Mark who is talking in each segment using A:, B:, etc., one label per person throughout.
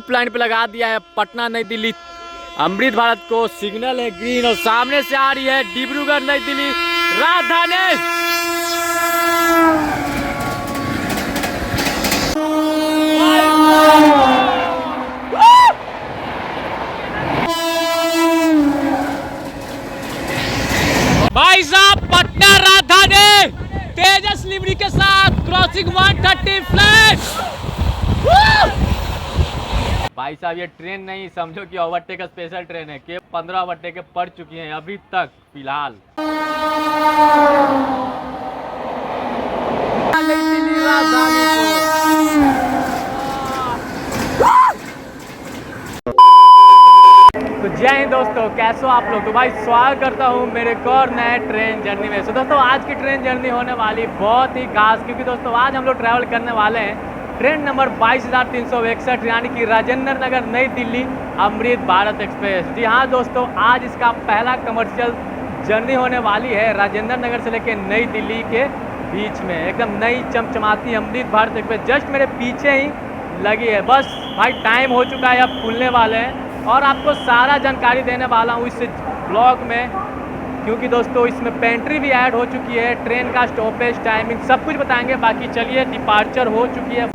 A: Line पे लगा दिया है पटना नई दिल्ली अमृत भारत को। सिग्नल है ग्रीन और सामने से आ रही है डिब्रूगढ़ नई दिल्ली राजधानी। भाई साहब पटना राजधानी तेजस लिवरी के साथ क्रॉसिंग 130 फ्लैट। भाई साहब ये ट्रेन नहीं समझो कि ओवरटेक स्पेशल ट्रेन है कि 15 ओवरटेक पड़ चुकी हैं अभी तक फिलहाल। तो जय हिंद दोस्तों, कैसे हो आप लोग। तो भाई स्वागत करता हूँ मेरे एक और नए ट्रेन जर्नी में। तो दोस्तों आज की ट्रेन जर्नी होने वाली बहुत ही खास, क्योंकि दोस्तों आज हम लोग ट्रैवल करने वाले हैं ट्रेन नंबर 22,361 यानी कि राजेंद्र नगर नई दिल्ली अमृत भारत एक्सप्रेस। जी हाँ दोस्तों, आज इसका पहला कमर्शियल जर्नी होने वाली है राजेंद्र नगर से लेकर नई दिल्ली के बीच में। एकदम नई चमचमाती अमृत भारत एक्सप्रेस जस्ट मेरे पीछे ही लगी है। बस भाई टाइम हो चुका है, अब खुलने वाले हैं और आपको सारा जानकारी देने वाला हूँ इस ब्लॉग में, क्योंकि दोस्तों इसमें पेंट्री भी ऐड हो चुकी है, ट्रेन का स्टॉपेज टाइमिंग सब कुछ बताएंगे। बाकी चलिए डिपार्चर हो चुकी है।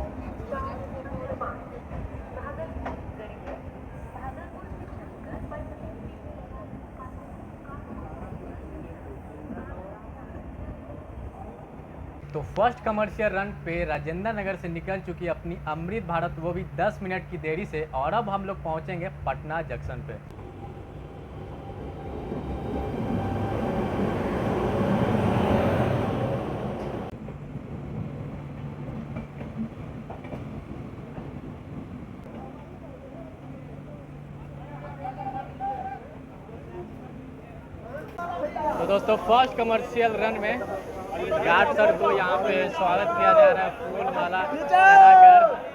A: तो फर्स्ट कमर्शियल रन पे राजेंद्र नगर से निकल चुकी है अपनी अमृत भारत, वो भी 10 मिनट की देरी से। और अब हम लोग पहुंचेंगे पटना जंक्शन पे। तो दोस्तों फर्स्ट कमर्शियल रन में गार्ड सर को यहाँ पे स्वागत किया जा रहा है फूल माला लगाकर।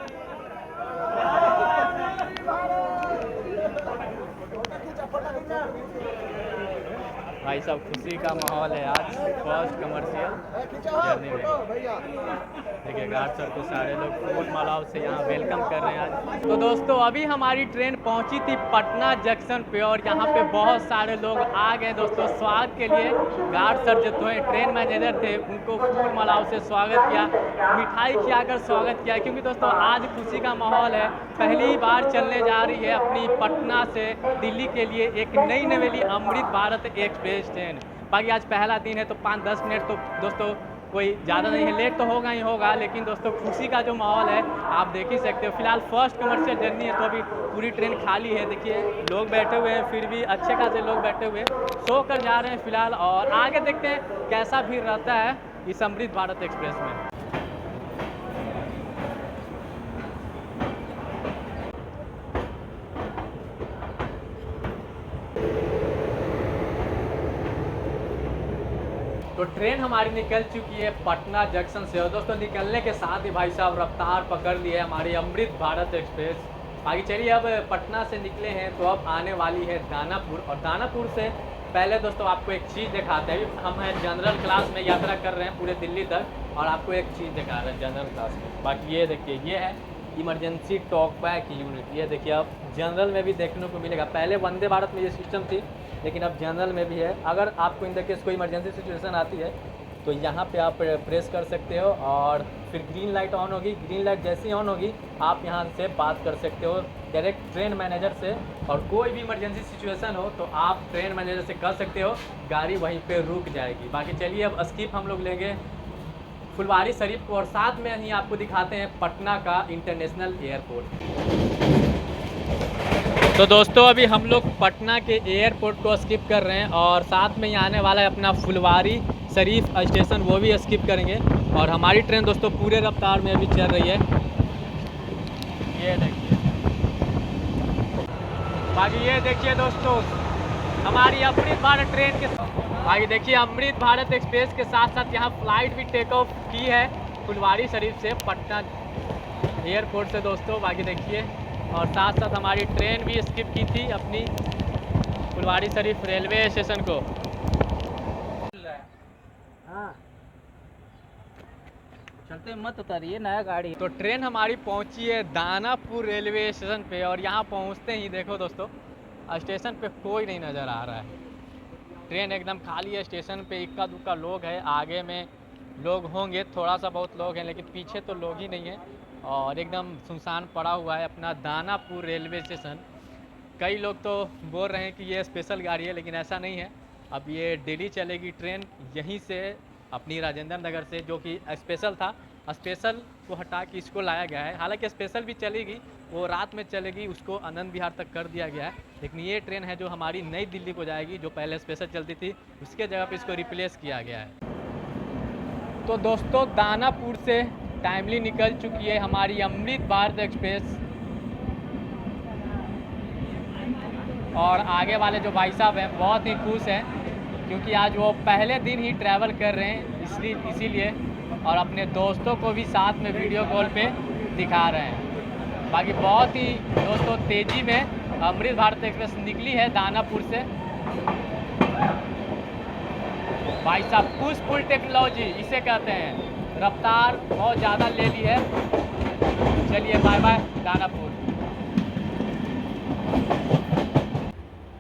A: भाई साहब खुशी का माहौल है आज फर्स्ट कमर्शियल जर्नी में। देखिए गार्ड सर को सारे लोग फूल मालाओं से यहाँ वेलकम कर रहे हैं आज। तो दोस्तों अभी हमारी ट्रेन पहुँची थी पटना जंक्शन पे और यहाँ पे बहुत सारे लोग आ गए दोस्तों स्वागत के लिए। गार्ड सर जो थे ट्रेन मैनेजर थे, उनको फूल मालाओं से स्वागत किया, मिठाई खिलाकर स्वागत किया, क्योंकि दोस्तों आज खुशी का माहौल है। पहली बार चलने जा रही है अपनी पटना से दिल्ली के लिए एक नई नवेली अमृत भारत एक्सप्रेस ट्रेन। बाकी आज पहला दिन है तो 5-10 मिनट तो दोस्तों कोई ज़्यादा नहीं है, लेट तो होगा ही होगा, लेकिन दोस्तों खुशी का जो माहौल है आप देख ही सकते हो। फिलहाल फर्स्ट कमर्शियल जर्नी है तो अभी पूरी ट्रेन खाली है। देखिए लोग बैठे हुए हैं, फिर भी अच्छे खासे लोग बैठे हुए सो कर जा रहे हैं फिलहाल। और आगे देखते हैं कैसा भीड़ रहता है इस अमृत भारत एक्सप्रेस में। तो ट्रेन हमारी निकल चुकी है पटना जंक्शन से और दोस्तों निकलने के साथ ही भाई साहब रफ्तार पकड़ ली है हमारी अमृत भारत एक्सप्रेस। आगे चलिए, अब पटना से निकले हैं तो अब आने वाली है दानापुर। और दानापुर से पहले दोस्तों आपको एक चीज़ दिखाते हैं। अभी हम जनरल क्लास में यात्रा कर रहे हैं पूरे दिल्ली तक और आपको एक चीज़ दिखा रहे हैं जनरल क्लास में। बाकी ये देखिए, ये है इमरजेंसी टॉक बैक यूनिट। ये देखिए अब जनरल में भी देखने को मिलेगा। पहले वंदे भारत में ये सिस्टम थी, लेकिन अब जनरल में भी है। अगर आपको इन केस कोई इमरजेंसी सिचुएशन आती है तो यहाँ पे आप प्रेस कर सकते हो और फिर ग्रीन लाइट ऑन होगी। ग्रीन लाइट जैसे ही ऑन होगी आप यहाँ से बात कर सकते हो डायरेक्ट ट्रेन मैनेजर से। और कोई भी इमरजेंसी सिचुएशन हो तो आप ट्रेन मैनेजर से कर सकते हो, गाड़ी वहीं पे रुक जाएगी। बाकी चलिए अब स्किप हम लोग लेंगे फुलवारी शरीफ को और साथ में ही आपको दिखाते हैं पटना का इंटरनेशनल एयरपोर्ट। तो दोस्तों अभी हम लोग पटना के एयरपोर्ट को स्किप कर रहे हैं और साथ में ही आने वाला है अपना फुलवारी शरीफ स्टेशन, वो भी स्किप करेंगे। और हमारी ट्रेन दोस्तों पूरे रफ्तार में अभी चल रही है, ये देखिए। बाकी ये देखिए दोस्तों हमारी अमृत भारत ट्रेन के बाकी देखिए अमृत भारत एक्सप्रेस के साथ साथ यहाँ फ्लाइट भी टेक ऑफ की है फुलवारी शरीफ से पटना एयरपोर्ट से दोस्तों। बाकी देखिए और साथ साथ हमारी ट्रेन भी स्किप की थी अपनी फुलवारी शरीफ रेलवे स्टेशन को। हाँ
B: चलते मत उतारिए, नया गाड़ी।
A: तो ट्रेन हमारी पहुंची है दानापुर रेलवे स्टेशन पे और यहाँ पहुंचते ही देखो दोस्तों स्टेशन पे कोई नहीं नज़र आ रहा है। ट्रेन एकदम खाली है, स्टेशन पे इक्का दुक्का लोग है, आगे में लोग होंगे, थोड़ा सा बहुत लोग हैं, लेकिन पीछे तो लोग ही नहीं है और एकदम सुनसान पड़ा हुआ है अपना दानापुर रेलवे स्टेशन। कई लोग तो बोल रहे हैं कि ये स्पेशल गाड़ी है, लेकिन ऐसा नहीं है। अब ये डेली चलेगी ट्रेन यहीं से अपनी राजेंद्र नगर से, जो कि स्पेशल था। स्पेशल को हटा के इसको लाया गया है। हालांकि स्पेशल भी चलेगी, वो रात में चलेगी, उसको आनंद विहार तक कर दिया गया है। लेकिन ये ट्रेन है जो हमारी नई दिल्ली को जाएगी, जो पहले स्पेशल चलती थी, उसके जगह पे इसको रिप्लेस किया गया है। तो दोस्तों दानापुर से टाइमली निकल चुकी है हमारी अमृत भारत एक्सप्रेस और आगे वाले जो भाई साहब हैं बहुत ही खुश हैं, क्योंकि आज वो पहले दिन ही ट्रैवल कर रहे हैं, इसीलिए और अपने दोस्तों को भी साथ में वीडियो कॉल पे दिखा रहे हैं। बाकी बहुत ही दोस्तों तेज़ी में अमृत भारत एक्सप्रेस निकली है दानापुर से। भाई साहब पुशफुल टेक्नोलॉजी इसे कहते हैं, रफ्तार बहुत ज़्यादा ले ली है। चलिए बाय बाय दानापुर।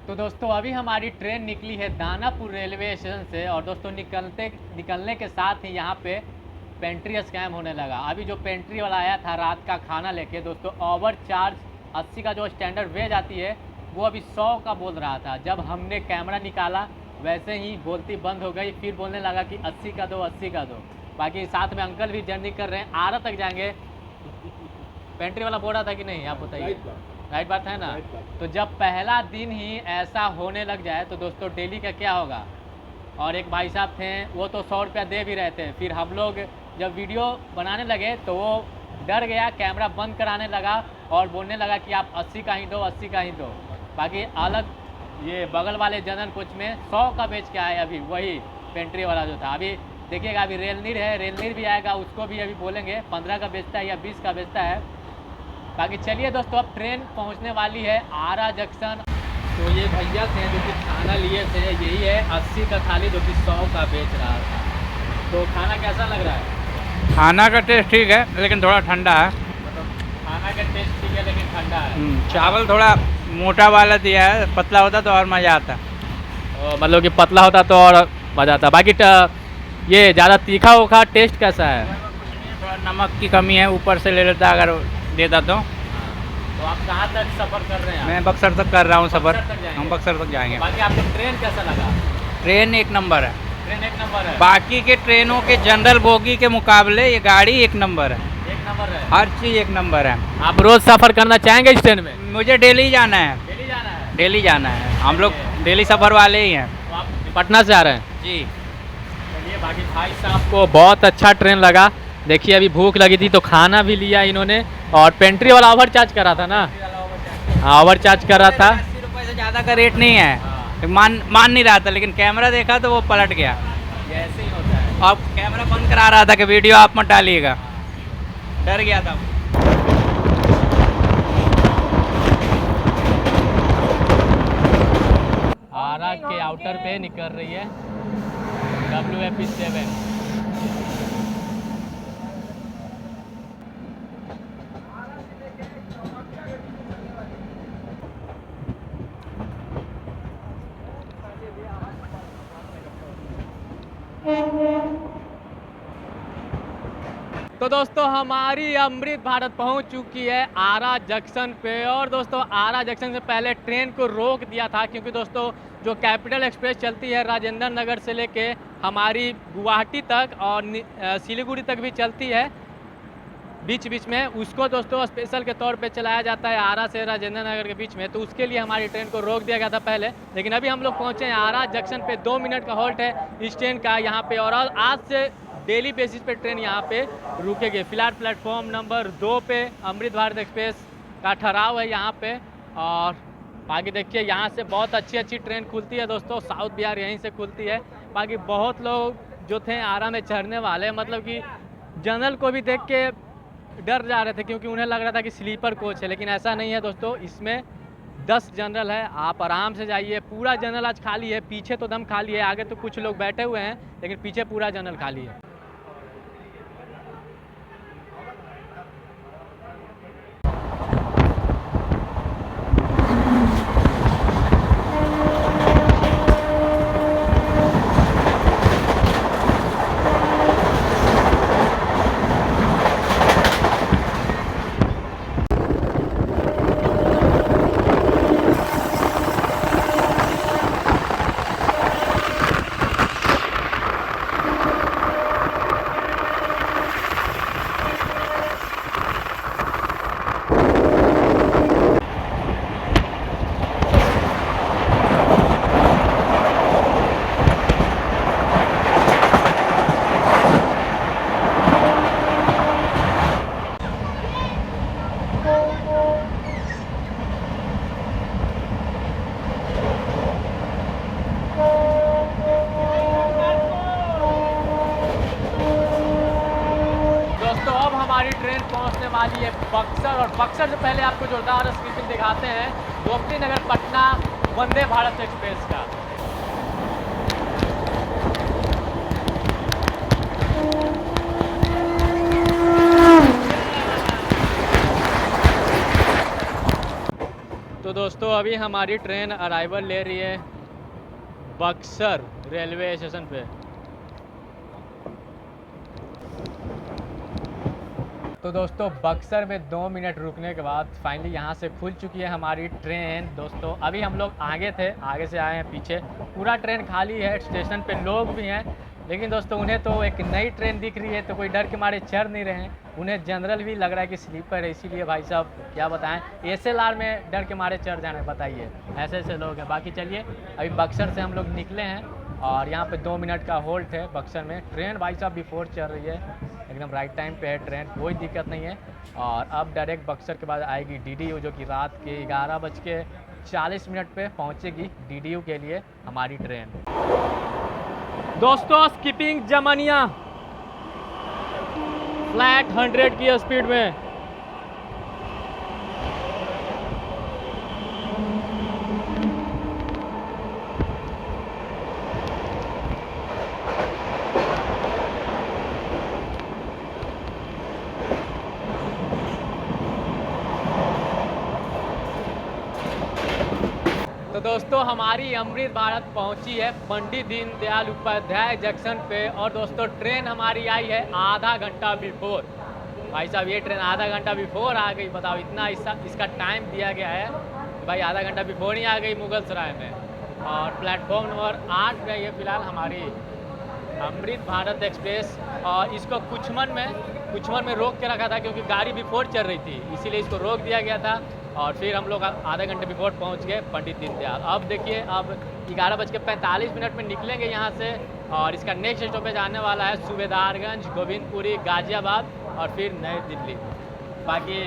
A: तो दोस्तों अभी हमारी ट्रेन निकली है दानापुर रेलवे स्टेशन से और दोस्तों निकलने के साथ ही यहाँ पे पेंट्री स्कैम होने लगा। अभी जो पेंट्री वाला आया था रात का खाना लेके दोस्तों, ओवर चार्ज 80 का जो स्टैंडर्ड वेज आती है वो अभी 100 का बोल रहा था। जब हमने कैमरा निकाला वैसे ही बोलती बंद हो गई, फिर बोलने लगा कि 80 का दो, 80 का दो। बाकी साथ में अंकल भी जर्नी कर रहे हैं, आरा तक जाएंगे। पेंट्री वाला बोल रहा था कि नहीं, आप बताइए। राइट बात है ना। तो जब पहला दिन ही ऐसा होने लग जाए तो दोस्तों डेली का क्या होगा। और एक भाई साहब थे वो तो 100 रुपया दे भी रहे थे, फिर हम लोग जब वीडियो बनाने लगे तो वो डर गया, कैमरा बंद कराने लगा और बोलने लगा कि आप 80 का ही दो, 80 का ही दो। बाकी अलग ये बगल वाले जनरल कोच में 100 का बेच के आए अभी वही पेंट्री वाला जो था। अभी देखिएगा अभी रेलनीर है, रेलनीर भी आएगा, उसको भी अभी बोलेंगे 15 का बेचता है या 20 का बेचता है। बाकी चलिए दोस्तों अब ट्रेन पहुंचने वाली है आरा जंक्शन। तो ये भैया थे जो कि खाना लिए थे, यही है 80 का थाली जो कि 100 का बेच रहा था। तो खाना कैसा लग रहा है?
B: खाना का टेस्ट ठीक है लेकिन थोड़ा ठंडा है।
A: मतलब खाना का टेस्ट ठीक है लेकिन ठंडा है।
B: चावल थोड़ा मोटा वाला दिया है, पतला होता तो और मज़ा आता।
A: मतलब कि पतला होता तो और मज़ा आता। बाकी ये ज़्यादा तीखा उखा टेस्ट कैसा है?
B: थोड़ा नमक की कमी है, ऊपर से ले लेता अगर देता तो।
A: तो आप कहाँ तक सफ़र कर रहे हैं?
B: मैं बक्सर तक कर रहा हूँ सफ़र। हम
A: हम
B: बक्सर तक जाएंगे।
A: बाकी आपको ट्रेन कैसा लगा?
B: ट्रेन एक नंबर है।
A: ट्रेन एक नंबर है।
B: बाकी के ट्रेनों के जनरल बोगी के मुकाबले ये गाड़ी एक नंबर है।
A: एक नंबर है,
B: हर चीज़ एक नंबर है।
A: आप रोज़ सफ़र करना चाहेंगे इस ट्रेन में?
B: मुझे डेली जाना है।
A: डेली जाना है?
B: डेली जाना है, हम लोग डेली सफ़र वाले ही हैं।
A: तो आप पटना से आ रहे हैं?
B: जी।
A: चलिए बाकी भाई साहब को बहुत अच्छा ट्रेन लगा। देखिए अभी भूख लगी थी तो खाना भी लिया इन्होंने और पेंट्री वाला ओवर चार्ज कर रहा था ना। हाँ ओवर चार्ज कर रहा था।
B: 80 रुपये से ज़्यादा का रेट नहीं है। मान नहीं रहा था, लेकिन कैमरा देखा तो वो पलट गया।
A: ऐसे ही होता है।
B: अब कैमरा बंद करा रहा था कि वीडियो आप मत डालिएगा, डर गया था।
A: आरा के आउटर पे निकल रही है WFP7। तो दोस्तों हमारी अमृत भारत पहुंच चुकी है आरा जंक्शन पे और दोस्तों आरा जंक्शन से पहले ट्रेन को रोक दिया था, क्योंकि दोस्तों जो कैपिटल एक्सप्रेस चलती है राजेंद्र नगर से लेके हमारी गुवाहाटी तक और सिलीगुड़ी तक भी चलती है बीच बीच में, उसको दोस्तों स्पेशल के तौर पे चलाया जाता है आरा से राजेंद्र नगर के बीच में। तो उसके लिए हमारी ट्रेन को रोक दिया गया था पहले, लेकिन अभी हम लोग पहुँचे हैं आरा जंक्शन पे। 2 मिनट का हॉल्ट है इस ट्रेन का यहाँ पे और आज से डेली बेसिस पे ट्रेन यहाँ पे रुकेगी। फिलहाल प्लेटफॉर्म नंबर 2 पे अमृत भारत एक्सप्रेस का ठहराव है यहाँ पे। और बाकी देखिए यहाँ से बहुत अच्छी ट्रेन खुलती है दोस्तों, साउथ बिहार यहीं से खुलती है। बाकी बहुत लोग जो थे आरा में चढ़ने वाले, मतलब कि जनरल को भी देख के डर जा रहे थे, क्योंकि उन्हें लग रहा था कि स्लीपर कोच है, लेकिन ऐसा नहीं है दोस्तों। इसमें 10 जनरल है, आप आराम से जाइए। पूरा जनरल आज खाली है, पीछे तो दम खाली है, आगे तो कुछ लोग बैठे हुए हैं, लेकिन पीछे पूरा जनरल खाली है। वाली है बक्सर, और बक्सर से पहले आपको जोरदार स्क्रीन दिखाते हैं गोमती नगर पटना वंदे भारत एक्सप्रेस का। तो दोस्तों अभी हमारी ट्रेन अराइवल ले रही है बक्सर रेलवे स्टेशन पे। तो दोस्तों बक्सर में 2 मिनट रुकने के बाद फाइनली यहाँ से खुल चुकी है हमारी ट्रेन। दोस्तों अभी हम लोग आगे थे, आगे से आए हैं पीछे, पूरा ट्रेन खाली है, स्टेशन पे लोग भी हैं, लेकिन दोस्तों उन्हें तो एक नई ट्रेन दिख रही है तो कोई डर के मारे चढ़ नहीं रहे हैं। उन्हें जनरल भी लग रहा है कि स्लीपर है, इसीलिए भाई साहब क्या बताएं, एसएलआर में डर के मारे चढ़ जाना है, बताइए ऐसे ऐसे लोग हैं। बाकी चलिए अभी बक्सर से हम लोग निकले हैं और यहाँ पे 2 मिनट का होल्ड है बक्सर में। ट्रेन भाई साहब बिफोर चल रही है, एकदम राइट टाइम पे है ट्रेन, कोई दिक्कत नहीं है। और अब डायरेक्ट बक्सर के बाद आएगी डीडीयू, जो कि रात के 11:40 पे पहुँचेगी डीडीयू के लिए हमारी ट्रेन। दोस्तों स्किपिंग जमनिया फ्लैट 100 की स्पीड में। तो दोस्तों हमारी अमृत भारत पहुंची है पंडित दीनदयाल उपाध्याय जंक्शन पे, और दोस्तों ट्रेन हमारी आई है आधा घंटा बिफोर। भाई साहब ये ट्रेन आधा घंटा बिफोर आ गई, बताओ इतना इसका टाइम दिया गया है, भाई आधा घंटा बिफोर ही आ गई मुगल सराय में। और प्लेटफॉर्म नंबर 8 पे ये फिलहाल हमारी अमृत भारत एक्सप्रेस, और इसको कुचमन में रोक के रखा था क्योंकि गाड़ी बिफोर चल रही थी, इसीलिए इसको रोक दिया गया था। और फिर हम लोग आधे घंटे बिफोर पहुंच गए पंडित दीनदयाल। अब देखिए अब 11:45 में निकलेंगे यहाँ से, और इसका नेक्स्ट स्टॉपेज आने वाला है सूबेदारगंज, गोविंदपुरी, गाजियाबाद और फिर नई दिल्ली। बाकी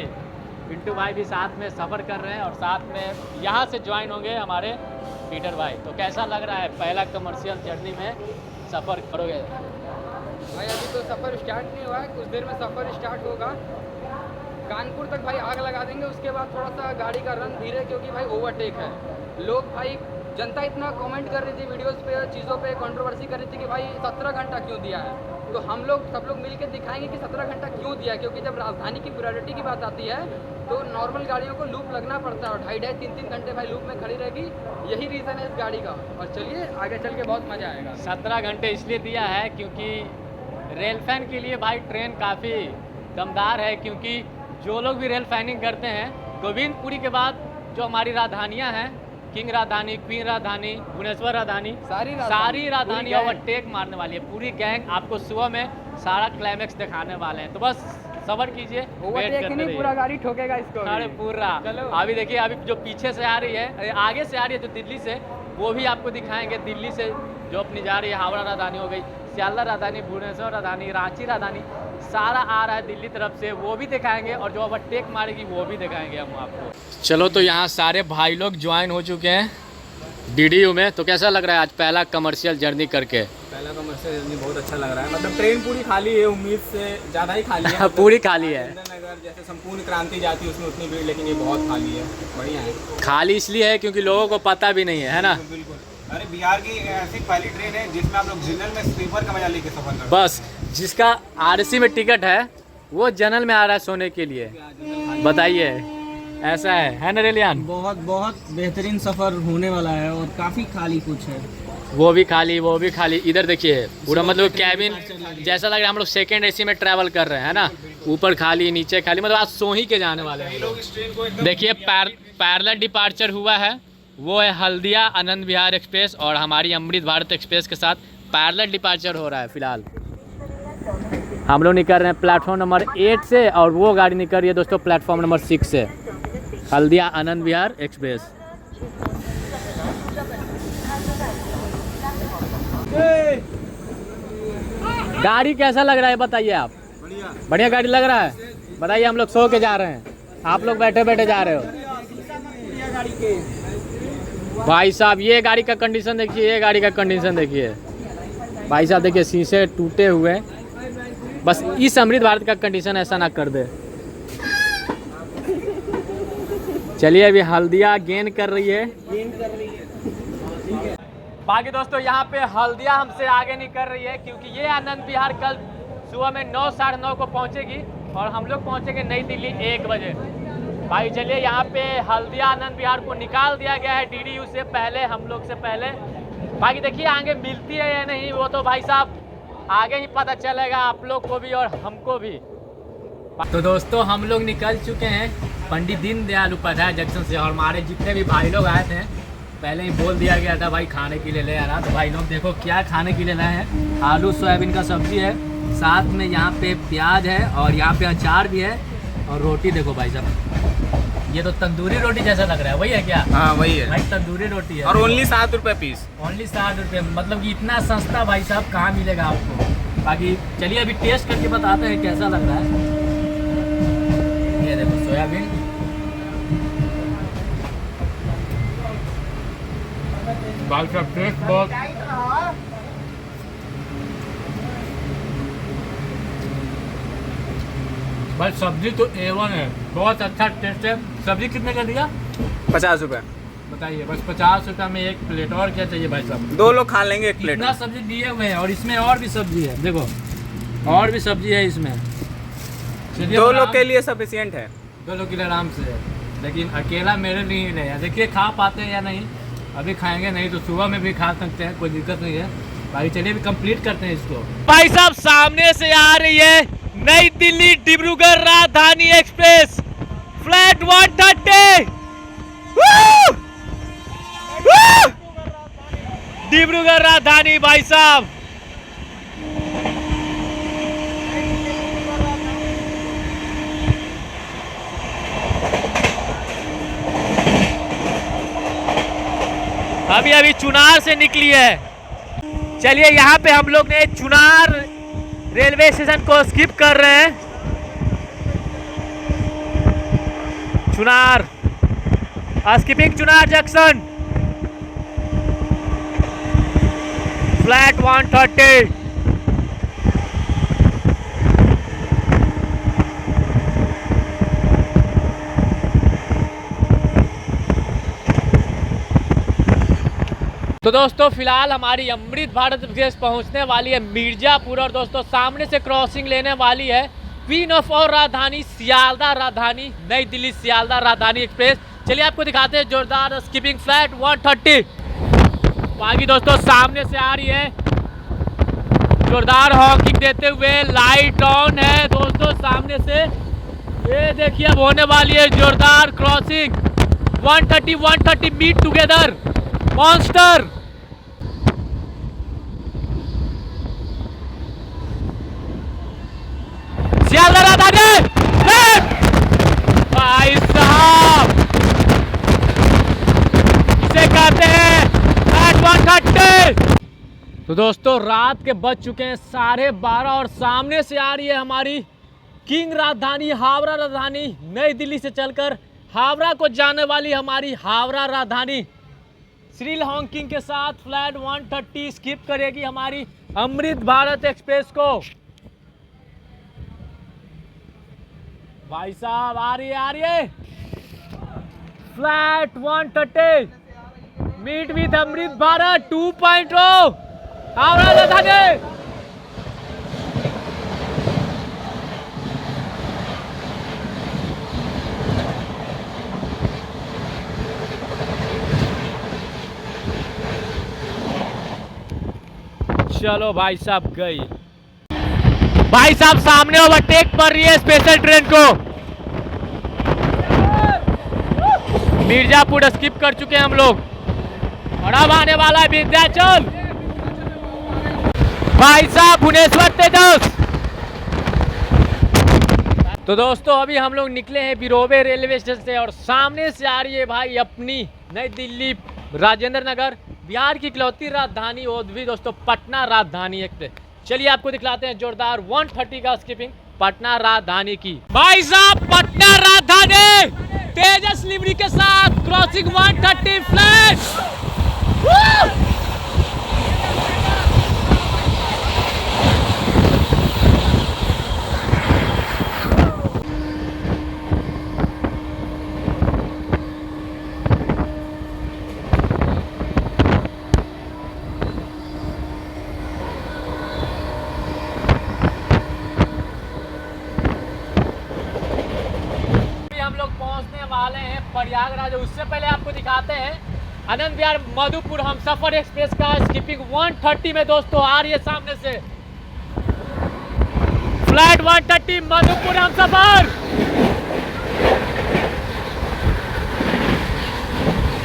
A: पिंटू भाई भी साथ में सफ़र कर रहे हैं और साथ में यहाँ से ज्वाइन होंगे हमारे पीटर भाई। तो कैसा लग रहा है पहला कमर्शियल जर्नी में सफ़र करोगे?
C: भाई अभी तो सफ़र स्टार्ट नहीं हुआ है, कुछ देर में सफ़र स्टार्ट होगा। कानपुर तक भाई आग लगा देंगे, उसके बाद थोड़ा सा गाड़ी का रन धीरे, क्योंकि भाई ओवरटेक है। लोग भाई जनता इतना कमेंट कर रही थी वीडियोस पे, चीज़ों पे कंट्रोवर्सी कर रही थी कि भाई 17 घंटा क्यों दिया है। तो हम लोग सब लोग मिलकर दिखाएंगे कि 17 घंटा क्यों दिया, क्योंकि जब राजधानी की प्रायोरिटी की बात आती है तो नॉर्मल गाड़ियों को लूप लगना पड़ता है, और 2.5 3 घंटे भाई लूप में खड़ी रहेगी, यही रीज़न है इस गाड़ी का। और चलिए आगे चल के बहुत मज़ा आएगा।
A: 17 घंटे इसलिए दिया है क्योंकि रेल फैन के लिए भाई ट्रेन काफ़ी दमदार है, क्योंकि जो लोग भी रेल फैनिंग करते हैं, गोविंदपुरी के बाद जो हमारी राजधानियाँ हैं, किंग राजधानी, क्वीन राजधानी, भुवनेश्वर राजधानी, सारी राजधानी ओवरटेक मारने वाली है। पूरी गैंग आपको सुबह में सारा क्लाइमेक्स दिखाने वाले हैं, तो बस सबर कीजिए,
C: ओवरटेक नहीं, पूरा गाड़ी ठोकेगा इसको।
A: अरे पूरा अभी देखिए, अभी जो पीछे से आ रही है, आगे से आ रही है जो दिल्ली से, वो भी आपको दिखाएंगे। दिल्ली से जो अपनी जा रही है, हावड़ा राजधानी हो गई, सियालदह राजधानी, भुवनेश्वर राजधानी, रांची राजधानी, सारा आ रहा है दिल्ली तरफ से, वो भी दिखाएंगे, और जो ओवरटेक मारेगी वो भी दिखाएंगे हम आपको। चलो तो यहाँ सारे भाई लोग ज्वाइन हो चुके हैं डीडीयू में। तो कैसा लग रहा है आज पहला कमर्शियल जर्नी करके?
D: पहला कमर्शियल जर्नी बहुत अच्छा लग रहा है, मतलब ट्रेन पूरी खाली है, उम्मीद से ज़्यादा ही खाली है।
A: पूरी खाली है।
D: अगर जैसे संपूर्ण क्रांति जाती है उसमें उतनी भीड़, लेकिन ये बहुत खाली है, बढ़िया है।
A: खाली इसलिए है क्योंकि लोगों को पता भी नहीं है ना।
D: बिल्कुल। अरे बिहार की ऐसी पहली ट्रेन है जिसमें आप लोग जनरल में स्लीपर का मजा लेके सफर कर,
A: बस जिसका आरसी में टिकट है वो जनरल में आ रहा है सोने के लिए, बताइए ऐसा है ना रेलियान?
E: बहुत बहुत बेहतरीन सफ़र होने वाला है, और काफ़ी खाली कुछ है,
A: वो भी खाली। इधर देखिए पूरा मतलब कैबिन जैसा लग रहा है हम लोग सेकेंड एसी में ट्रैवल कर रहे हैं ना, ऊपर खाली नीचे खाली, मतलब आज सो ही के जाने वाले हैं। देखिए पैरेलल डिपार्चर हुआ है, वो है हल्दिया आनंद विहार एक्सप्रेस, और हमारी अमृत भारत एक्सप्रेस के साथ पैरेलल डिपार्चर हो रहा है। फिलहाल हम लोग निकल रहे हैं प्लेटफॉर्म नंबर 8 से, और वो गाड़ी निकल रही है दोस्तों प्लेटफॉर्म नंबर 6 से, हल्दिया आनंद विहार एक्सप्रेस। गाड़ी कैसा लग रहा है बताइए आप? बढ़िया गाड़ी लग रहा है, बताइए। हम लोग सो के जा रहे हैं, आप लोग बैठे बैठे जा रहे हो। भाई साहब ये गाड़ी का कंडीशन देखिए, ये गाड़ी का कंडीशन देखिए भाई साहब, देखिए शीशे टूटे हुए। बस इस अमृत भारत का कंडीशन ऐसा ना कर दे। चलिए अभी हल्दिया गेन कर रही है। बाकी दोस्तों यहाँ पे हल्दिया हमसे आगे नहीं कर रही है क्योंकि ये आनंद विहार कल सुबह में 9 साढ़े 9 को पहुँचेगी और हम लोग पहुँचेंगे नई दिल्ली 1 बजे। भाई चलिए यहाँ पे हल्दिया आनंद विहार को निकाल दिया गया है DDU से पहले, हम लोग से पहले। बाकी देखिए आगे मिलती है या नहीं वो तो भाई साहब आगे ही पता चलेगा आप लोग को भी और हमको भी। तो दोस्तों हम लोग निकल चुके हैं पंडित दीनदयाल उपाध्याय जंक्शन से और हमारे जितने भी भाई लोग आए थे पहले ही बोल दिया गया था भाई खाने के लिए ले आ रहा। तो भाई लोग देखो क्या खाने के लिए लाए हैं। आलू सोयाबीन का सब्जी है, साथ में यहाँ पे प्याज है और यहाँ पे अचार भी है और रोटी देखो भाई साहब, ये तो तंदूरी रोटी जैसा लग रहा है, वही है क्या?
D: हाँ वही है
A: भाई तंदूरी रोटी है
D: और ओनली 7 रुपये पीस।
A: ओनली 60 रुपये, मतलब कि इतना सस्ता भाई साहब कहाँ मिलेगा आपको। बाकी चलिए अभी टेस्ट करके बताते हैं कैसा लग रहा है। ये देखो सोयाबीन, भाई साहब टेस्ट बहुत भाई सब्जी तो A1 है, बहुत अच्छा टेस्ट है। सब्जी कितने का दिया?
D: 50 रुपये।
A: बताइए बस 50 रुपये में एक प्लेट, और क्या चाहिए भाई साहब?
D: 2 लोग खा लेंगे एक प्लेट।
A: इतना सब्जी दिए हुए हैं और इसमें और भी सब्जी है, देखो और भी सब्जी है इसमें। चलिए
D: 2 लोग के लिए सफिशियंट है।
A: 2 लोग के लिए आराम से है, लेकिन अकेला मेरे लिए नहीं है। देखिए खा पाते हैं या नहीं, अभी खाएंगे नहीं तो सुबह में भी खा सकते हैं, कोई दिक्कत नहीं है। भाई चलिए अभी कंप्लीट करते हैं इसको। भाई साहब सामने से आ रही है नई दिल्ली डिब्रूगढ़ राजधानी एक्सप्रेस फ्लैट 130। डिब्रूगढ़ राजधानी भाई साहब, अभी अभी चुनार से निकली है। चलिए यहाँ पे हम लोग ने चुनार रेलवे स्टेशन को स्किप कर रहे हैं। Chunar, skipping Chunar junction, flat 130। तो दोस्तों फिलहाल हमारी अमृत भारत एक्सप्रेस पहुंचने वाली है मिर्जापुर और दोस्तों सामने से क्रॉसिंग लेने वाली है क्वीन ऑफ और राजधानी सियालदा राजधानी नई दिल्ली सियालदा राजधानी एक्सप्रेस। चलिए आपको दिखाते हैं जोरदार स्किपिंग फ्लैट 130। बाकी दोस्तों सामने से आ रही है जोरदार हॉकिंग देते हुए, लाइट ऑन है दोस्तों सामने से। ये देखिए अब होने वाली है जोरदार crossing 130 meet together monster. Sealdah Rajdhani भाई साहब इसे कहते हैं फ्लैट 130। तो दोस्तों रात के बज चुके हैं 12:30 और सामने से आ रही है हमारी किंग राजधानी हावड़ा राजधानी नई दिल्ली से चलकर हावड़ा को जाने वाली हमारी हावड़ा राजधानी श्री हॉकिंग के साथ फ्लैट 130 स्किप करेगी हमारी अमृत भारत एक्सप्रेस को। भाई साहब आ रही है flat 130 meet with Amrit Bharat 2.0 Howrah Rajdhani. चलो भाई साहब गई। भाई साहब सामने ओवरटेक कर रही है स्पेशल ट्रेन को। मिर्जापुर स्किप कर चुके हैं हम लोग और अब आने वाला है विंध्याचल। भाई साहब भुवनेश्वर तेजस। तो दोस्तों अभी हम लोग निकले हैं बिरोबे रेलवे स्टेशन से और सामने से आ रही है भाई अपनी नई दिल्ली राजेंद्र नगर बिहार की इकलौती राजधानी और भी दोस्तों पटना राजधानी एक्सप्रेस। चलिए आपको दिखलाते हैं जोरदार 130 का स्किपिंग पटना राजधानी की। भाई साहब पटना राजधानी तेजस लिवरी के साथ क्रॉसिंग 130 फ्लैट। प्रयागराज है। उससे पहले आपको दिखाते हैं आनंद विहार मधुपुर हमसफर एक्सप्रेस का स्कीपिंग 130 में दोस्तों आ रही है सामने से फ्लाइट 130 मधुपुर हमसफर।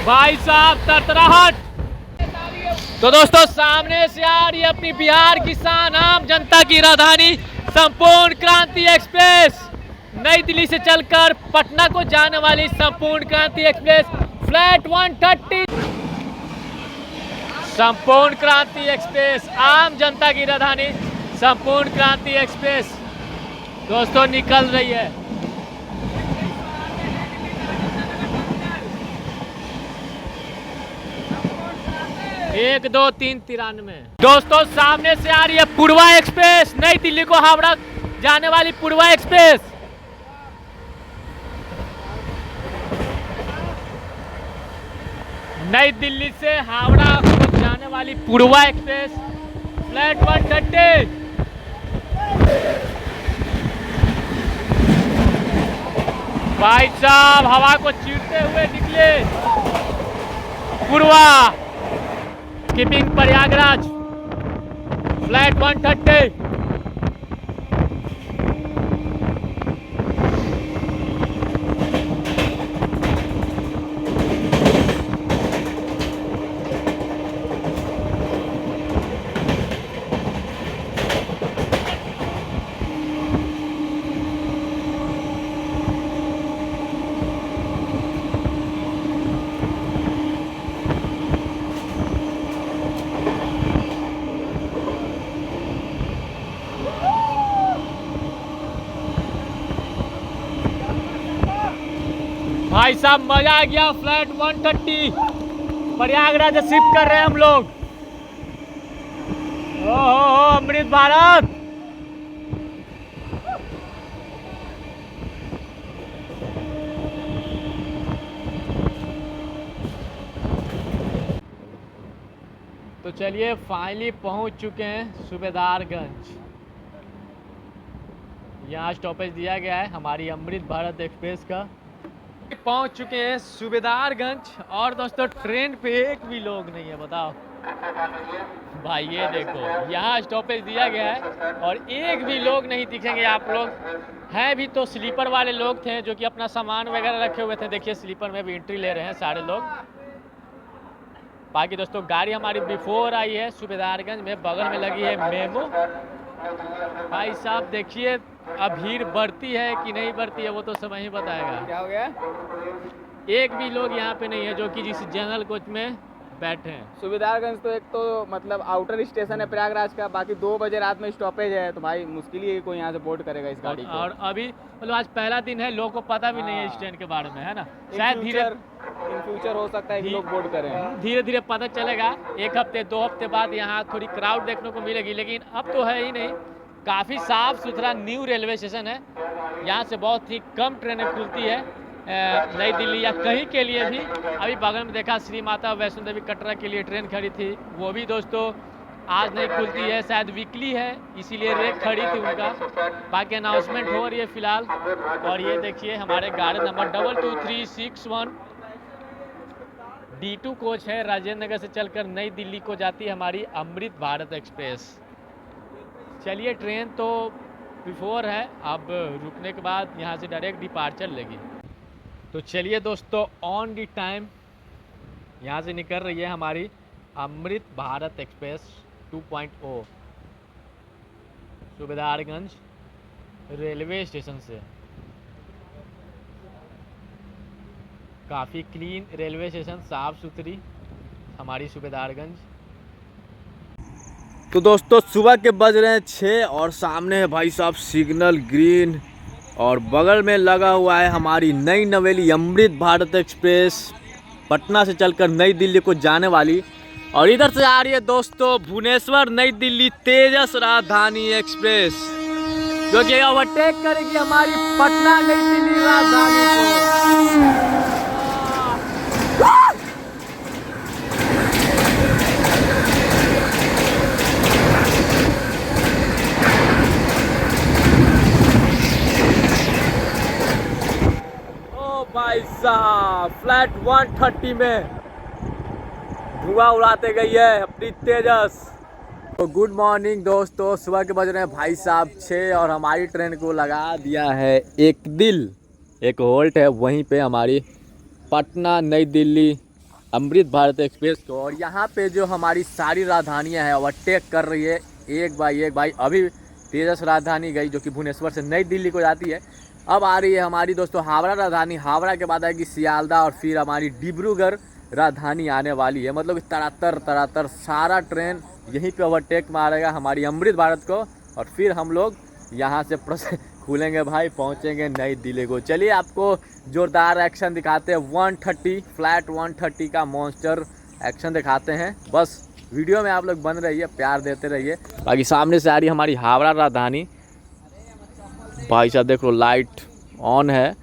A: भाई साहब तरतराहट। तो दोस्तों सामने से आ रही है अपनी बिहार की शान, आम जनता की राजधानी संपूर्ण क्रांति एक्सप्रेस। नई दिल्ली से चलकर पटना को जाने वाली संपूर्ण क्रांति एक्सप्रेस फ्लाइट 130। संपूर्ण क्रांति एक्सप्रेस, आम जनता की राजधानी संपूर्ण क्रांति एक्सप्रेस दोस्तों निकल रही है। एक 2 3 93। दोस्तों सामने से आ रही है पूर्वा एक्सप्रेस, नई दिल्ली को हावड़ा जाने वाली पूर्वा एक्सप्रेस। नई दिल्ली से हावड़ा को जाने वाली पूर्वा एक्सप्रेस फ्लाइट 130। भाई साहब हवा को चीरते हुए निकले पूर्वा स्कीपिंग प्रयागराज फ्लाइट 130। भाई साहब मजा आ गया। फ्लाइट 130 प्रयागराज से शिफ्ट कर रहे हैं हम लोग। ओहो अमृत भारत। तो चलिए फाइनली पहुंच चुके हैं सूबेदारगंज। यहाँ स्टॉपेज दिया गया है हमारी अमृत भारत एक्सप्रेस का। पहुंच चुके हैं सूबेदारगंज और दोस्तों ट्रेन पे एक भी लोग नहीं है, बताओ भाई। ये देखो यहाँ स्टॉपेज दिया गया है और एक भी लोग नहीं दिखेंगे आप लोग। हैं भी तो स्लीपर वाले लोग थे जो कि अपना सामान वगैरह रखे हुए थे। देखिए स्लीपर में भी एंट्री ले रहे हैं सारे लोग। बाकी दोस्तों गाड़ी हमारी बिफोर आई है सूबेदारगंज में, बगल में लगी है मेमो। भाई साहब देखिए अब भीड़ बढ़ती है कि नहीं बढ़ती है वो तो समय ही बताएगा।
D: क्या हो गया?
A: एक भी लोग यहाँ पे नहीं है जो कि जिस जनरल कोच में बैठे हैं।
D: सूबेदारगंज तो एक तो मतलब आउटर स्टेशन है प्रयागराज का, बाकी 2 बजे रात में स्टॉपेज है, तो भाई मुश्किल ही है कोई यहाँ से बोर्ड करेगा इस गाड़ी को।
A: और अभी मतलब आज पहला दिन है, लोगों को पता भी नहीं है इस ट्रेन के बारे में, है ना। शायद
D: इन फ्यूचर हो सकता है कि लोग बोर्ड करें।
A: धीरे धीरे पता चलेगा। 1 हफ्ते 2 हफ्ते बाद यहाँ थोड़ी क्राउड देखने को मिलेगी, लेकिन अब तो है ही नहीं। काफ़ी साफ सुथरा न्यू रेलवे स्टेशन है। यहाँ से बहुत ही कम ट्रेनें खुलती है नई दिल्ली या कहीं के लिए भी। अभी बगल में देखा श्री माता वैष्णो देवी कटरा के लिए ट्रेन खड़ी थी, वो भी दोस्तों आज नहीं खुलती है, शायद वीकली है इसीलिए रेक खड़ी थी उनका। बाकी अनाउंसमेंट हो रही है फिलहाल। और ये देखिए हमारे गाड़ी नंबर 22361 D2 कोच है, राजेंद्र नगर से चलकर नई दिल्ली को जाती है हमारी अमृत भारत एक्सप्रेस। चलिए ट्रेन तो बिफोर है, अब रुकने के बाद यहाँ से डायरेक्ट डिपार्चर लेगी। तो चलिए दोस्तों ऑन दी टाइम यहाँ से निकल रही है हमारी Amrit Bharat express 2.0 Subedarganj railway station से। काफ़ी क्लीन रेलवे स्टेशन, साफ़ सुथरी हमारी सूबेदारगंज।
F: तो दोस्तों सुबह के बज रहे हैं 6 और सामने है भाई साहब सिग्नल ग्रीन और बगल में लगा हुआ है हमारी नई नवेली अमृत भारत एक्सप्रेस पटना से चलकर नई दिल्ली को जाने वाली। और इधर से आ रही है दोस्तों भुवनेश्वर नई दिल्ली तेजस राजधानी एक्सप्रेस जो कि ओवरटेक करेगी हमारी पटना नई दिल्ली राजधानी को। भाई साहब फ्लैट 130 में धुआं उड़ाते गई है अपनी तेजस। तो गुड मॉर्निंग दोस्तों, सुबह के बज रहे हैं भाई साहब 6 और हमारी ट्रेन को लगा दिया है एक दिल, एक होल्ट है वहीं पे हमारी पटना नई दिल्ली अमृत भारत एक्सप्रेस को। और यहाँ पे जो हमारी सारी राजधानियाँ हैं ओवरटेक कर रही है एक बाई एक भाई। अभी तेजस राजधानी गई जो कि भुवनेश्वर से नई दिल्ली को जाती है। अब आ रही है हमारी दोस्तों हावड़ा राजधानी, हावड़ा के बाद आएगी सियालदा और फिर हमारी डिब्रूगढ़ राजधानी आने वाली है। मतलब तरातर सारा ट्रेन यहीं पे ओवरटेक मारेगा हमारी अमृत भारत को और फिर हम लोग यहाँ से खुलेंगे भाई, पहुँचेंगे नई दिल्ली को। चलिए आपको जोरदार एक्शन दिखाते हैं, 130 फ्लैट 130 का मॉन्स्टर एक्शन दिखाते हैं। बस वीडियो में आप लोग बन रहिए, प्यार देते रहिए। बाकी सामने से आ रही हमारी हावड़ा राजधानी भाई साहब, देख लो लाइट ऑन है।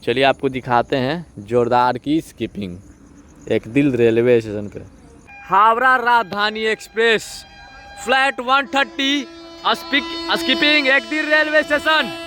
F: चलिए आपको दिखाते हैं जोरदार की स्किपिंग एक दिल रेलवे स्टेशन पे। Howrah Rajdhani express flat 130 skipping एक दिल रेलवे स्टेशन।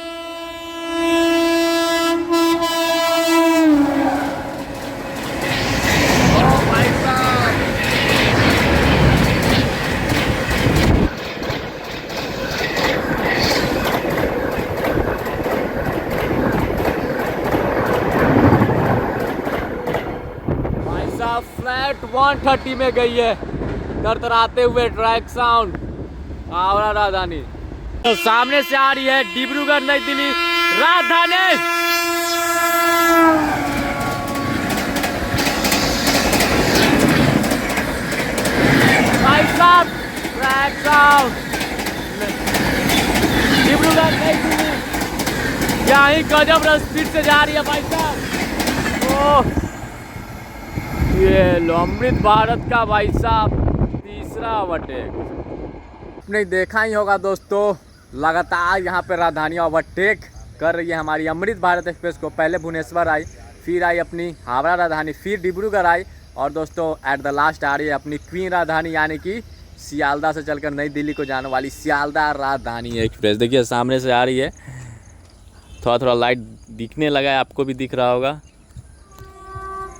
F: फ्लैट 130 में गई है तरतराते हुए ट्रैक साउंड हावड़ा राजधानी। तो सामने से आ रही है डिब्रूगढ़ नई दिल्ली राजधानी। भाई साहब ट्रैक साउंड डिब्रूगढ़ नई दिल्ली यही गजब स्पीड से जा रही है भाई साहब। ओह ये अमृत भारत का भाई साहब तीसरा ओवरटेक। आपने देखा ही होगा दोस्तों, लगातार यहाँ पे राजधानियाँ ओवरटेक कर रही है हमारी अमृत भारत एक्सप्रेस को। पहले भुवनेश्वर आई, फिर आई अपनी हावड़ा राजधानी, फिर डिब्रूगढ़ आई और दोस्तों एट द लास्ट आ रही है अपनी क्वीन राजधानी यानी कि सियालदा से चलकर नई दिल्ली को जाने वाली सियालदा राजधानी एक्सप्रेस। देखिए सामने से आ रही है, थोड़ा लाइट दिखने लगा है, आपको भी दिख रहा होगा।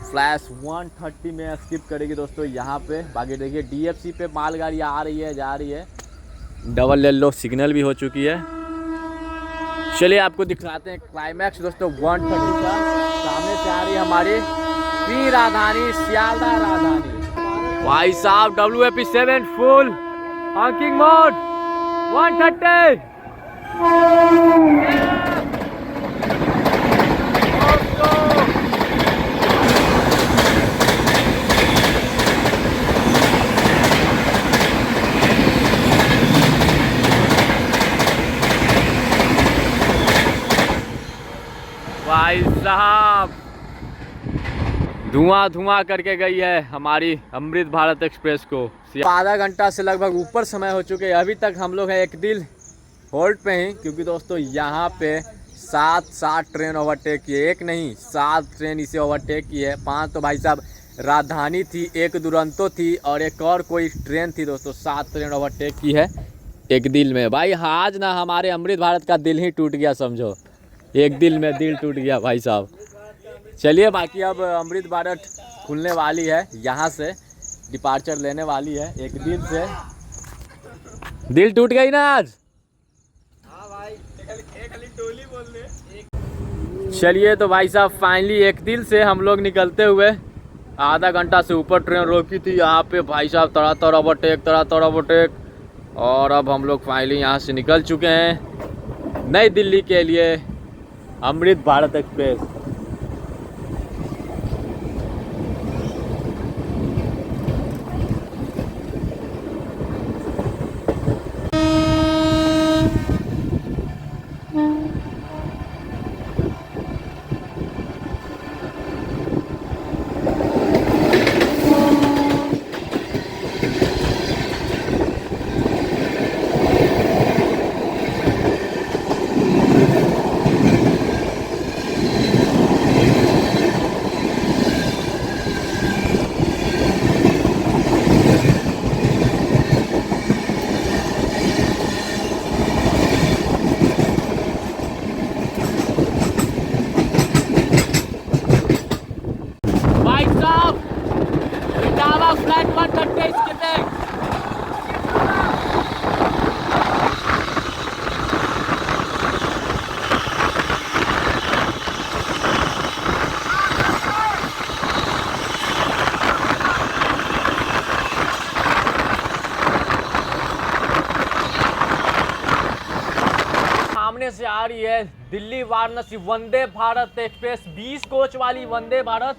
F: फ्लैश 130 में स्किप करेगी दोस्तों यहाँ पे। बाकी देखिए DFC पे मालगाड़ी आ रही है, जा रही है, डबल येलो सिग्नल भी हो चुकी है। चलिए आपको दिखाते हैं क्लाइमैक्स दोस्तों 130 का। सामने से आ रही है हमारी क्वीन राजधानी सियालदा राजधानी। भाई साहब WAP7 फुल हॉकिंग मोड 130। भाई साहब धुआं करके गई है हमारी अमृत भारत एक्सप्रेस को। आधा घंटा से लगभग ऊपर समय हो चुके हैं, अभी तक हम लोग हैं एक दिल होल्ड पे ही, क्योंकि दोस्तों यहाँ पे 7 ट्रेन ओवरटेक की है। एक नहीं 7 ट्रेन इसे ओवरटेक की है। 5 तो भाई साहब राजधानी थी, एक दुरंतो थी और एक और कोई ट्रेन थी दोस्तों। 7 ट्रेन ओवरटेक की है एक दिल में। भाई आज ना हमारे अमृत भारत का दिल ही टूट गया, समझो एक दिल में दिल टूट गया भाई साहब। चलिए बाकी अब अमृत भारत खुलने वाली है, यहाँ से डिपार्चर लेने वाली है एक दिल से। दिल टूट गई ना आज? हाँ भाई, एक टोली बोल दे। चलिए तो भाई साहब फाइनली एक दिल से हम लोग निकलते हुए, आधा घंटा से ऊपर ट्रेन रोकी थी यहाँ पे भाई साहब, तड़ातड़ ओवरटेक और अब हम लोग फाइनली यहाँ से निकल चुके हैं नई दिल्ली के लिए अमृत भारत एक्सप्रेस।
A: फ्लाइट 130 कितने सामने से आ रही है दिल्ली वाराणसी वंदे भारत एक्सप्रेस 20 कोच वाली वंदे भारत।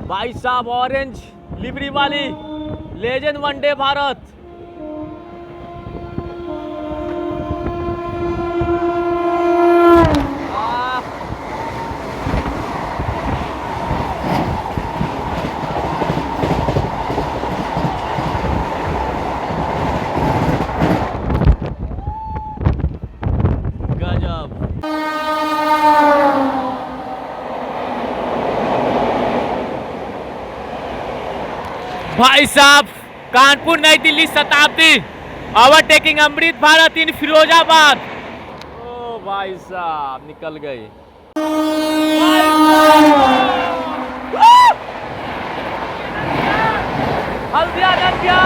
A: भाई साहब ऑरेंज लिबरी वाली लेजेंड वनडे भारत। गजब। भाई साहब कानपुर नई दिल्ली शताब्दी ओवरटेकिंग अमृत भारत इन फिरोजाबाद। ओ भाई साहब निकल गए। हल्दिया नंदिया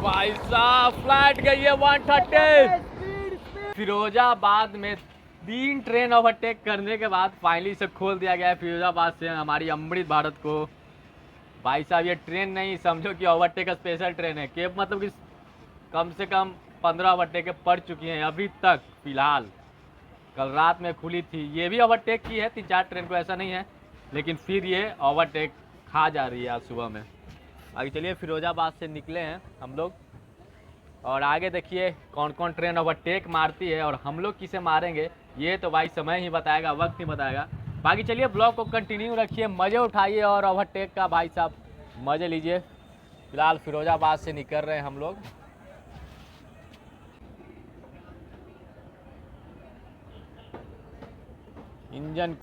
A: भाई साहब फ्लाइट गई है 130। फिरोजाबाद में 3 ट्रेन ओवरटेक करने के बाद फाइनली इसे खोल दिया गया है फिरोजाबाद से हमारी अमृत भारत को। भाई साहब ये ट्रेन नहीं समझो कि ओवरटेक स्पेशल ट्रेन है कि मतलब कि कम से कम 15 ओवरटेक पड़ चुकी हैं अभी तक फिलहाल। कल रात में खुली थी, ये भी ओवरटेक की है 3-4 ट्रेन को, ऐसा नहीं है, लेकिन फिर ये ओवरटेक खा जा रही है आज सुबह में। आगे चलिए फिरोजाबाद से निकले हैं हम लोग और आगे देखिए कौन कौन ट्रेन ओवरटेक मारती है और हम लोग किसे मारेंगे ये तो भाई समय ही बताएगा, वक्त ही बताएगा। बाकी चलिए ब्लॉग को कंटिन्यू रखिए, मज़े उठाइए और ओवरटेक का भाई साहब मज़े लीजिए। फिलहाल फिरोजाबाद से निकल रहे हैं हम लोग। इंजन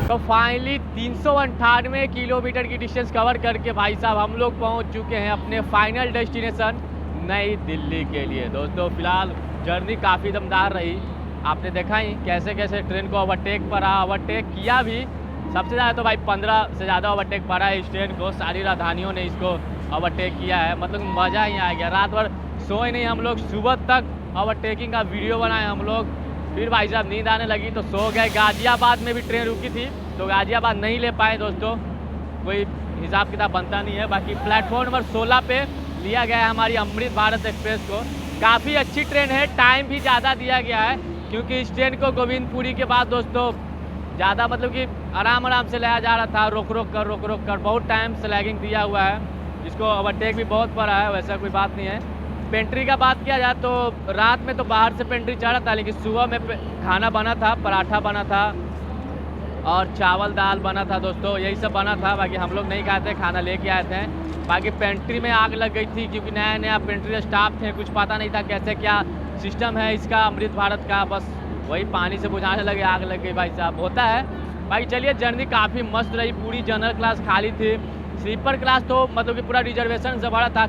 A: तो फाइनली 398 किलोमीटर की डिस्टेंस कवर करके भाई साहब हम लोग पहुंच चुके हैं अपने फाइनल डेस्टिनेशन नई दिल्ली के लिए। दोस्तों फिलहाल जर्नी काफ़ी दमदार रही, आपने देखा ही कैसे कैसे ट्रेन को ओवरटेक पड़ा, ओवरटेक किया भी। सबसे ज़्यादा तो भाई 15 से ज़्यादा ओवरटेक पड़ा है इस ट्रेन को, सारी राजधानियों ने इसको ओवरटेक किया है। मतलब मज़ा ही आ गया, रात भर सोए नहीं हम लोग, सुबह तक ओवरटेकिंग का वीडियो बनाए हम लोग। फिर भाई साहब नींद आने लगी तो सो गए। गाजियाबाद में भी ट्रेन रुकी थी तो गाजियाबाद नहीं ले पाए दोस्तों, कोई हिसाब किताब बनता नहीं है। बाकी प्लेटफॉर्म नंबर 16 पे लिया गया है हमारी अमृत भारत एक्सप्रेस को। काफ़ी अच्छी ट्रेन है, टाइम भी ज़्यादा दिया गया है क्योंकि इस ट्रेन को गोविंदपुरी के बाद दोस्तों ज़्यादा मतलब कि आराम से लाया जा रहा था, रोक रोक कर बहुत टाइम से लैगिंग दिया हुआ है। इसको ओवरटेक भी बहुत पड़ा है, वैसा कोई बात नहीं है। पेंट्री का बात किया जाए तो रात में तो बाहर से पेंट्री चढ़ा था, लेकिन सुबह में खाना बना था, पराठा बना था और चावल दाल बना था दोस्तों, यही सब बना था। बाकी हम लोग नहीं खाए थे, खाना लेके आए थे। बाकी पेंट्री में आग लग गई थी क्योंकि नया नया पेंट्री स्टाफ थे, कुछ पता नहीं था कैसे क्या सिस्टम है इसका अमृत भारत का, बस वही पानी से बुझाने लगे, आग लग गई भाई साहब, होता है। भाई चलिए जर्नी काफ़ी मस्त रही, पूरी जनरल क्लास खाली थी, स्लीपर क्लास तो मतलब कि पूरा रिजर्वेशन से भरा था।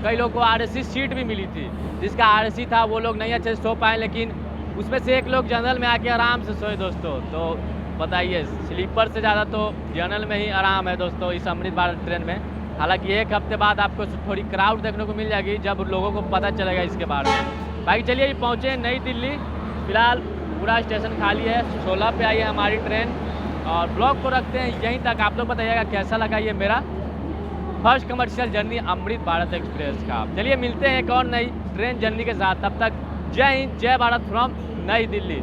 A: कई लोग को RAC सीट भी मिली थी, जिसका RAC था वो लोग नहीं अच्छे से सो पाए, लेकिन उसमें से एक लोग जनरल में आके आराम से सोए दोस्तों। तो बताइए स्लीपर से ज़्यादा तो जनरल में ही आराम है दोस्तों इस अमृत भारत ट्रेन में। हालांकि एक हफ्ते बाद आपको थोड़ी क्राउड देखने को मिल जाएगी जब लोगों को पता चलेगा इसके बारे में। बाकी चलिए पहुँचे नई दिल्ली, फिलहाल पूरा स्टेशन खाली है। 16 पे आई है हमारी ट्रेन और ब्लॉग को रखते हैं यहीं तक। आप लोग बताइएगा कैसा लगा ये मेरा फर्स्ट कमर्शियल जर्नी अमृत भारत एक्सप्रेस का। चलिए मिलते हैं एक और नई ट्रेन जर्नी के साथ, तब तक जय हिंद जय भारत फ्रॉम नई दिल्ली।